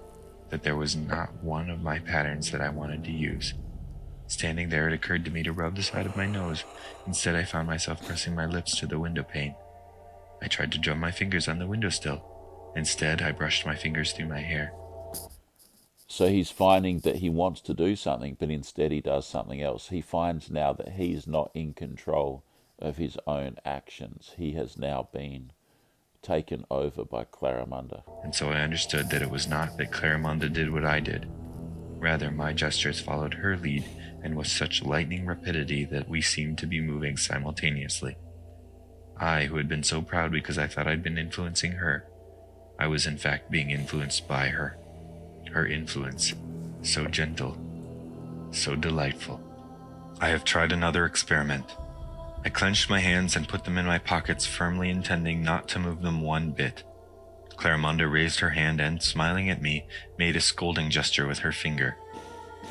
that there was not one of my patterns that I wanted to use. Standing there, it occurred to me to rub the side of my nose. Instead, I found myself pressing my lips to the window pane. I tried to drum my fingers on the windowsill. Instead, I brushed my fingers through my hair. So he's finding that he wants to do something, but instead he does something else. He finds now that he's not in control of his own actions. He has now been taken over by Claramunda. And so I understood that it was not that Claramunda did what I did. Rather, my gestures followed her lead, and with such lightning rapidity that we seemed to be moving simultaneously. I, who had been so proud because I thought I'd been influencing her, I was in fact being influenced by her. Her influence, so gentle, so delightful. I have tried another experiment. I clenched my hands and put them in my pockets, firmly intending not to move them one bit. Claramunda raised her hand and, smiling at me, made a scolding gesture with her finger.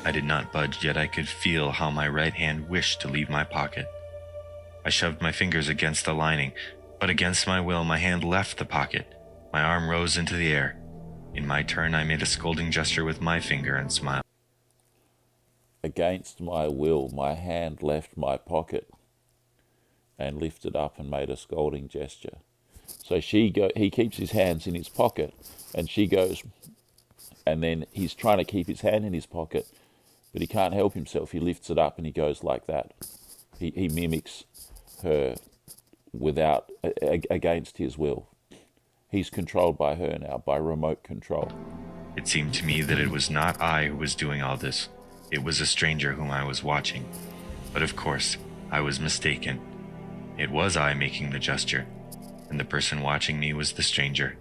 I did not budge, yet I could feel how my right hand wished to leave my pocket. I shoved my fingers against the lining, but against my will my hand left the pocket. My arm rose into the air. In my turn, I made a scolding gesture with my finger and smiled. Against my will, my hand left my pocket and lifted up and made a scolding gesture. So he keeps his hands in his pocket, and she goes, and then he's trying to keep his hand in his pocket, but he can't help himself. He lifts it up and he goes like that. He mimics her without, against his will. He's controlled by her now, by remote control. It seemed to me that it was not I who was doing all this. It was a stranger whom I was watching. But of course, I was mistaken. It was I making the gesture, and the person watching me was the stranger.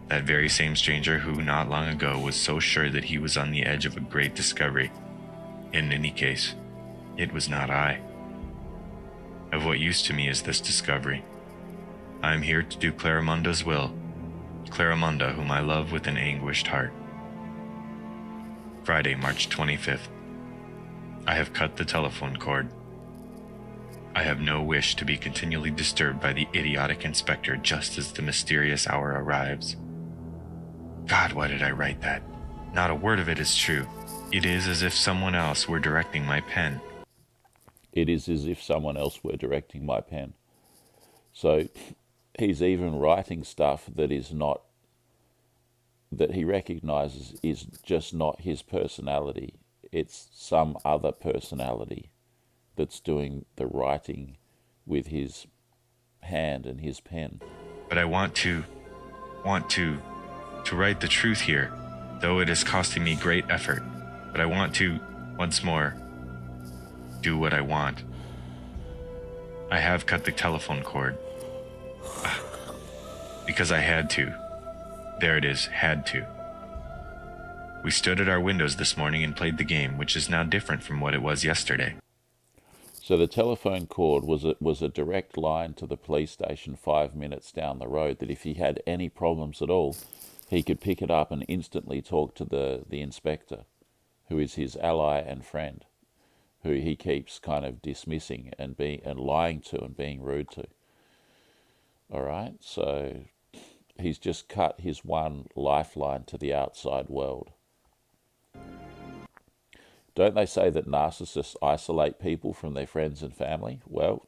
That very same stranger who not long ago was so sure that he was on the edge of a great discovery. In any case, it was not I. Of what use to me is this discovery? I am here to do Claramunda's will, Claramunda whom I love with an anguished heart. Friday, March 25th. I have cut the telephone cord. I have no wish to be continually disturbed by the idiotic inspector just as the mysterious hour arrives. God, why did I write that? Not a word of it is true. It is as if someone else were directing my pen. It is as if someone else were directing my pen. So he's even writing stuff that is not, that he recognizes is just not his personality. It's some other personality that's doing the writing with his hand and his pen. But I want to write the truth here, though it is costing me great effort. But I want to, once more, do what I want. I have cut the telephone cord. Because I had to. There it is, had to. We stood at our windows this morning and played the game, which is now different from what it was yesterday. So the telephone cord was a direct line to the police station 5 minutes down the road, that if he had any problems at all, he could pick it up and instantly talk to the inspector, who is his ally and friend, who he keeps kind of dismissing and lying to and being rude to. All right, so he's just cut his one lifeline to the outside world. Don't they say that narcissists isolate people from their friends and family? Well,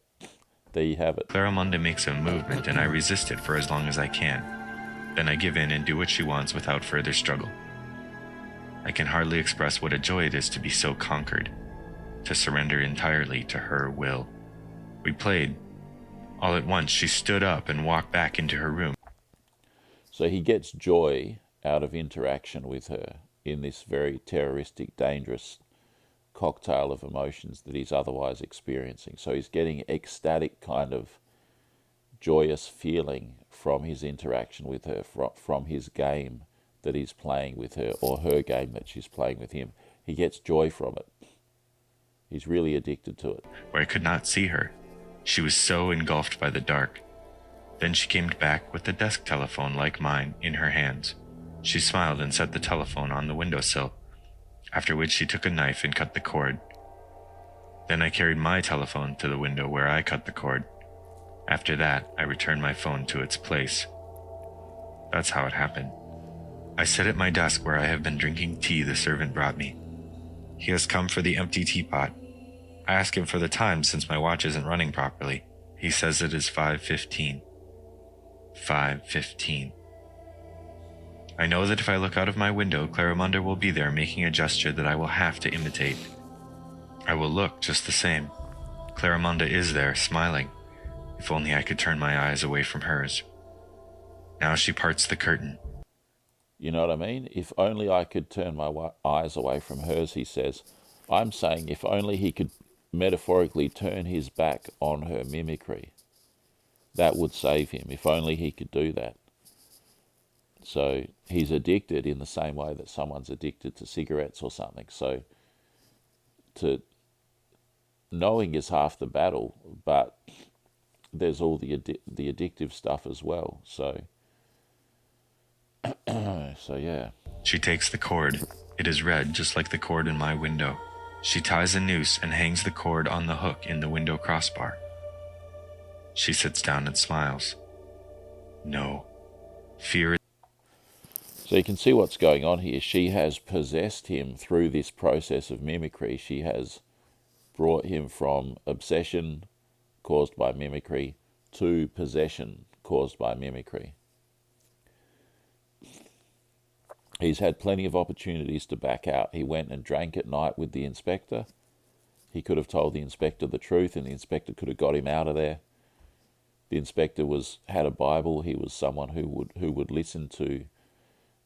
there you have it. Claramonda makes a movement and I resist it for as long as I can. Then I give in and do what she wants without further struggle. I can hardly express what a joy it is to be so conquered, to surrender entirely to her will. We played. All at once she stood up and walked back into her room. So he gets joy out of interaction with her in this very terroristic, dangerous cocktail of emotions that he's otherwise experiencing. So he's getting ecstatic kind of joyous feeling from his interaction with her, from his game that he's playing with her, or her game that she's playing with him. He gets joy from it. He's really addicted to it. Where I could not see her. She was so engulfed by the dark. Then she came back with the desk telephone like mine in her hands. She smiled and set the telephone on the windowsill, after which she took a knife and cut the cord. Then I carried my telephone to the window where I cut the cord. After that, I returned my phone to its place. That's how it happened. I sit at my desk where I have been drinking tea the servant brought me. He has come for the empty teapot. I ask him for the time since my watch isn't running properly. He says it is 5:15. 5:15. I know that if I look out of my window, Claramonda will be there making a gesture that I will have to imitate. I will look just the same. Claramonda is there, smiling. If only I could turn my eyes away from hers. Now she parts the curtain. You know what I mean? If only I could turn my eyes away from hers, he says. I'm saying if only he could metaphorically turn his back on her mimicry. That would save him, if only he could do that. So he's addicted in the same way that someone's addicted to cigarettes or something. So knowing is half the battle, but there's all the addictive stuff as well. So yeah. She takes the cord. It is red, just like the cord in my window. She ties a noose and hangs the cord on the hook in the window crossbar. She sits down and smiles. No. Fear is... So you can see what's going on here. She has possessed him through this process of mimicry. She has brought him from obsession caused by mimicry to possession caused by mimicry. He's had plenty of opportunities to back out. He went and drank at night with the inspector. He could have told the inspector the truth and the inspector could have got him out of there. The inspector had a Bible. He was someone who would listen to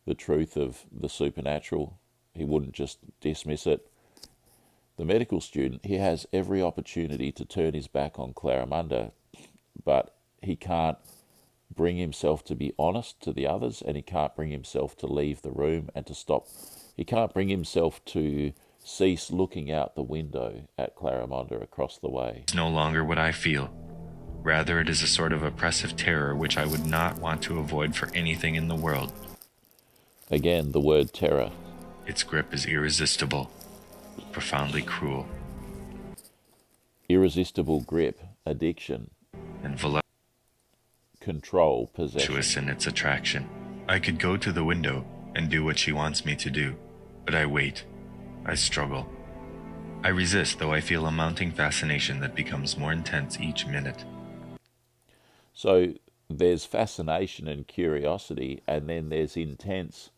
the truth of the supernatural. He wouldn't just dismiss it. The medical student, he has every opportunity to turn his back on Claramonda, but he can't bring himself to be honest to the others, and he can't bring himself to leave the room and to stop. He can't bring himself to cease looking out the window at Claramonda across the way. It's no longer what I feel. Rather, it is a sort of oppressive terror which I would not want to avoid for anything in the world. Again, the word terror. Its grip is irresistible, profoundly cruel. Irresistible grip, addiction, and control, possession. Voluptuous in its attraction. I could go to the window and do what she wants me to do, but I wait. I struggle. I resist, though I feel a mounting fascination that becomes more intense each minute. So there's fascination and curiosity, and then there's intense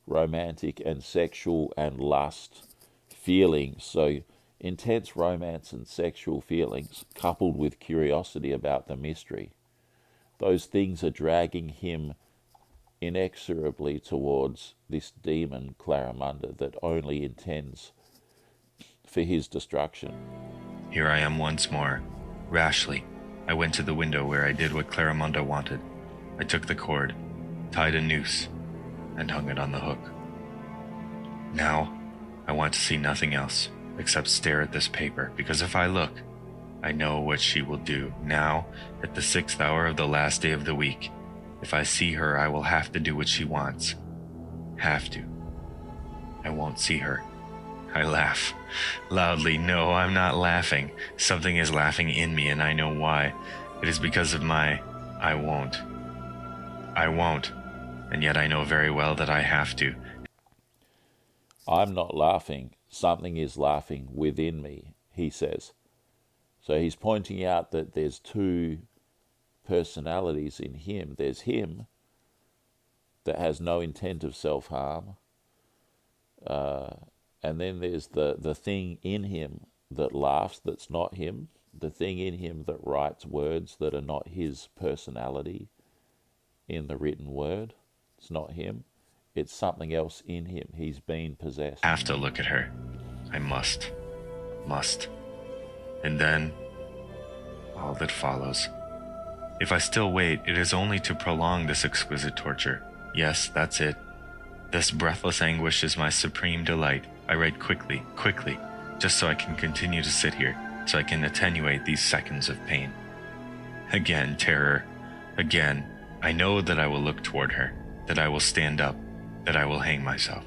romantic and sexual and lust feelings. So intense romance and sexual feelings coupled with curiosity about the mystery. Those things are dragging him inexorably towards this demon Claramonda that only intends for his destruction. Here I am once more. Rashly, I went to the window where I did what Claramonda wanted. I took the cord, tied a noose, and hung it on the hook. Now, I want to see nothing else except stare at this paper, because if I look, I know what she will do. Now, at the 6th hour of the last day of the week, if I see her, I will have to do what she wants. Have to. I won't see her. I laugh. Loudly. No, I'm not laughing. Something is laughing in me, and I know why. It is because of my I won't. I won't. And yet I know very well that I have to. I'm not laughing. Something is laughing within me, he says. So he's pointing out that there's two personalities in him. There's him that has no intent of self-harm, and then there's the thing in him that laughs that's not him, the thing in him that writes words that are not his personality in the written word. It's not him. It's something else in him. He's been possessed. Have to look at her. I must. Must. And then, all that follows. If I still wait, it is only to prolong this exquisite torture. Yes, that's it. This breathless anguish is my supreme delight. I write quickly, quickly, just so I can continue to sit here, so I can attenuate these seconds of pain. Again, terror. Again, I know that I will look toward her, that I will stand up, that I will hang myself.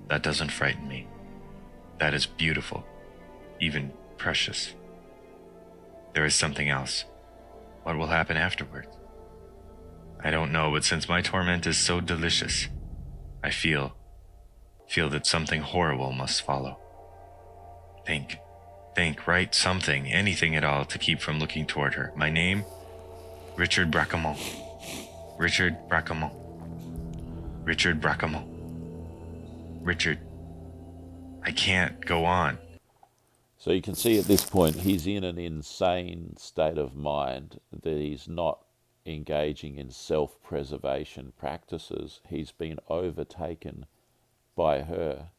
That doesn't frighten me. That is beautiful, even precious. There is something else. What will happen afterwards? I don't know, but since my torment is so delicious, I feel that something horrible must follow. Think, write something, anything at all to keep from looking toward her. My name? Richard Bracamont. Richard Bracamont. Richard Bracamont. Richard. I can't go on. So you can see at this point he's in an insane state of mind, that he's not engaging in self-preservation practices. He's been overtaken by her,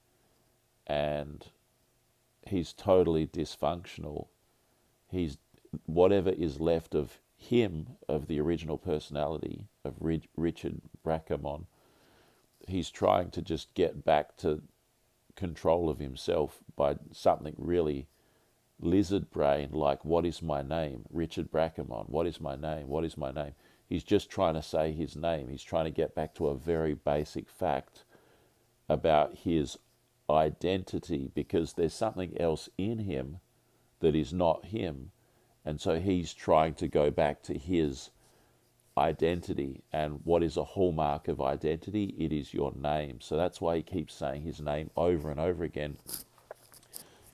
and he's totally dysfunctional. He's whatever is left of him, of the original personality of Richard Bracamont, he's trying to just get back to control of himself by something really lizard brain, like, what is my name? Richard Bracamont. What is my name? What is my name? He's just trying to say his name. He's trying to get back to a very basic fact about his identity, because there's something else in him that is not him, and so he's trying to go back to his identity. And what is a hallmark of identity? It is your name. So that's why he keeps saying his name over and over again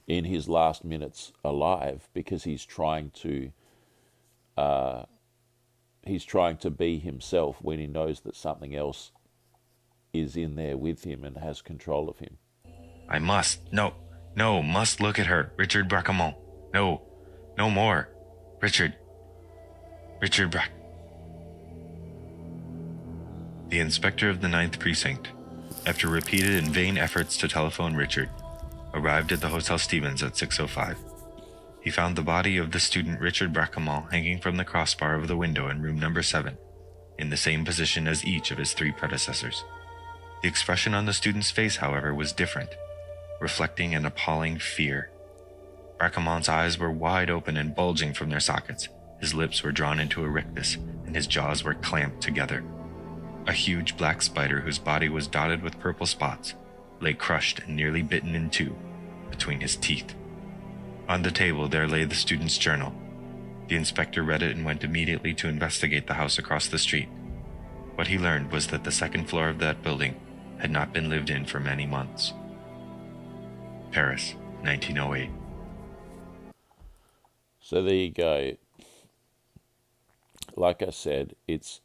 in his last minutes alive, because he's trying to be himself when he knows that something else is in there with him and has control of him. I must. No, must look at her. Richard Bracamont. No more. Richard Brac. The inspector of the 9th Precinct, after repeated and vain efforts to telephone Richard, arrived at the Hotel Stevens at 6:05. He found the body of the student Richard Bracamont hanging from the crossbar of the window in room number 7, in the same position as each of his 3 predecessors. The expression on the student's face, however, was different, reflecting an appalling fear. Bracamont's eyes were wide open and bulging from their sockets. His lips were drawn into a rictus, and his jaws were clamped together. A huge black spider, whose body was dotted with purple spots, lay crushed and nearly bitten in two between his teeth. On the table there lay the student's journal. The inspector read it and went immediately to investigate the house across the street. What he learned was that the 2nd floor of that building had not been lived in for many months. Paris, 1908. So there you go. Like I said, it's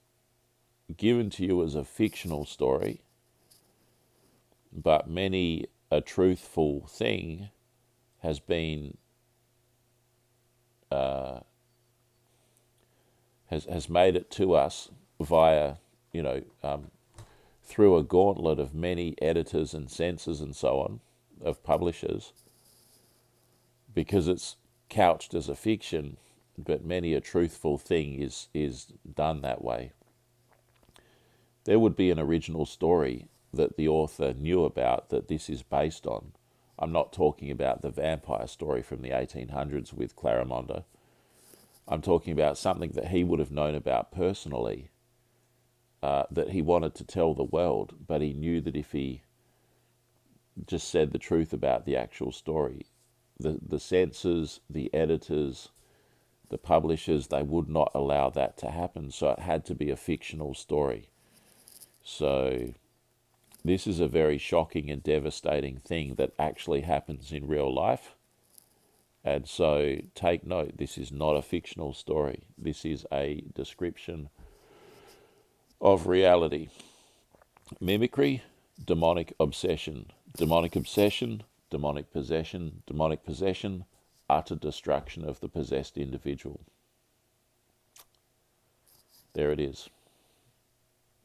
given to you as a fictional story, but many a truthful thing has been has made it to us via, through a gauntlet of many editors and censors and so on, of publishers, because it's couched as a fiction, but many a truthful thing is done that way. There would be an original story that the author knew about that this is based on. I'm not talking about the vampire story from the 1800s with Clarimonda. I'm talking about something that he would have known about personally, that he wanted to tell the world, but he knew that if he just said the truth about the actual story, the censors, the editors, the publishers, they would not allow that to happen. So it had to be a fictional story. So this is a very shocking and devastating thing that actually happens in real life. And so take note, this is not a fictional story. This is a description of reality. Mimicry, demonic obsession. Demonic obsession, demonic possession, utter destruction of the possessed individual. There it is.